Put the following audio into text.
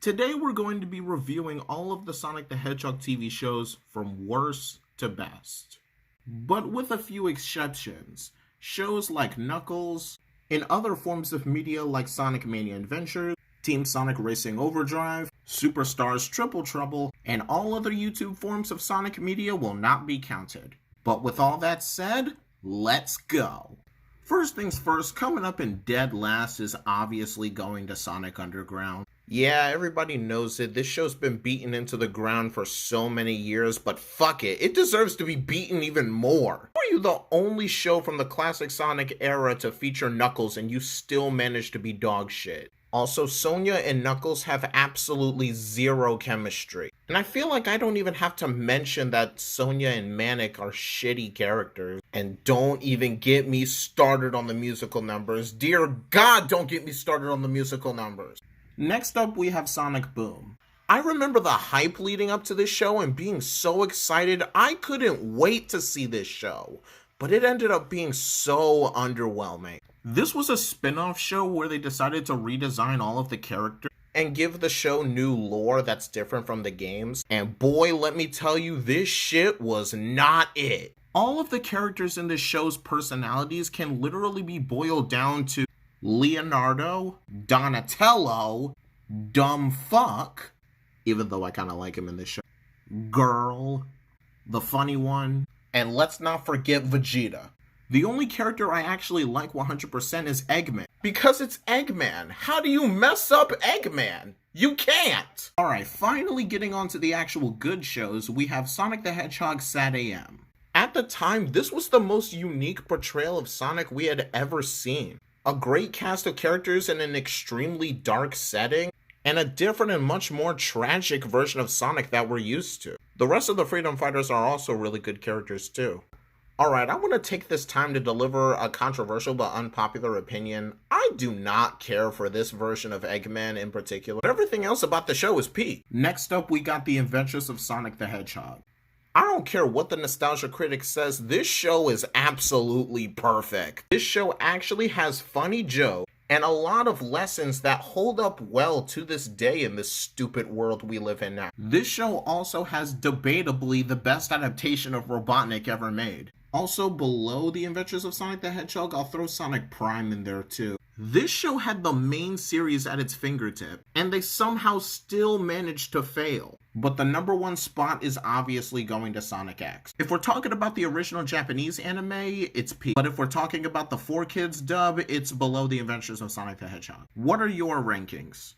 Today we're going to be reviewing all of the Sonic the Hedgehog TV shows from worst to best. But with a few exceptions. Shows like Knuckles, in other forms of media like Sonic Mania Adventures, Team Sonic Racing Overdrive, Superstars Triple Trouble, and all other YouTube forms of Sonic media will not be counted. But with all that said, let's go! First things first, coming up in dead last is obviously going to Sonic Underground. Yeah, everybody knows it. This show's been beaten into the ground for so many years, but fuck it. It deserves to be beaten even more. Are you the only show from the classic Sonic era to feature Knuckles and you still manage to be dog shit? Also, Sonia and Knuckles have absolutely zero chemistry. And I feel like I don't even have to mention that Sonia and Manic are shitty characters. And don't even get me started on the musical numbers. Dear God, don't get me started on the musical numbers. Next up, we have Sonic Boom. I remember the hype leading up to this show and being so excited, I couldn't wait to see this show. But it ended up being so underwhelming. This was a spin-off show where they decided to redesign all of the characters and give the show new lore that's different from the games. And boy, let me tell you, this shit was not it. All of the characters in this show's personalities can literally be boiled down to Leonardo, Donatello, dumb fuck, even though I kind of like him in this show, girl, the funny one, and let's not forget Vegeta. The only character I actually like 100% is Eggman, because it's Eggman. How do you mess up Eggman? You can't! Alright, finally getting on to the actual good shows, we have Sonic the Hedgehog Sad AM. At the time, this was the most unique portrayal of Sonic we had ever seen. A great cast of characters in an extremely dark setting, and a different and much more tragic version of Sonic that we're used to. The rest of the Freedom Fighters are also really good characters too. Alright, I want to take this time to deliver a controversial but unpopular opinion. I do not care for this version of Eggman in particular, but everything else about the show is peak. Next up, we got The Adventures of Sonic the Hedgehog. I don't care what the Nostalgia Critic says, this show is absolutely perfect. This show actually has funny jokes and a lot of lessons that hold up well to this day in this stupid world we live in now. This show also has debatably the best adaptation of Robotnik ever made. Also, below The Adventures of Sonic the Hedgehog, I'll throw Sonic Prime in there too. This show had the main series at its fingertip, and they somehow still managed to fail. But the #1 spot is obviously going to Sonic X. If we're talking about the original Japanese anime, it's peak. But if we're talking about the 4Kids dub, it's below The Adventures of Sonic the Hedgehog. What are your rankings?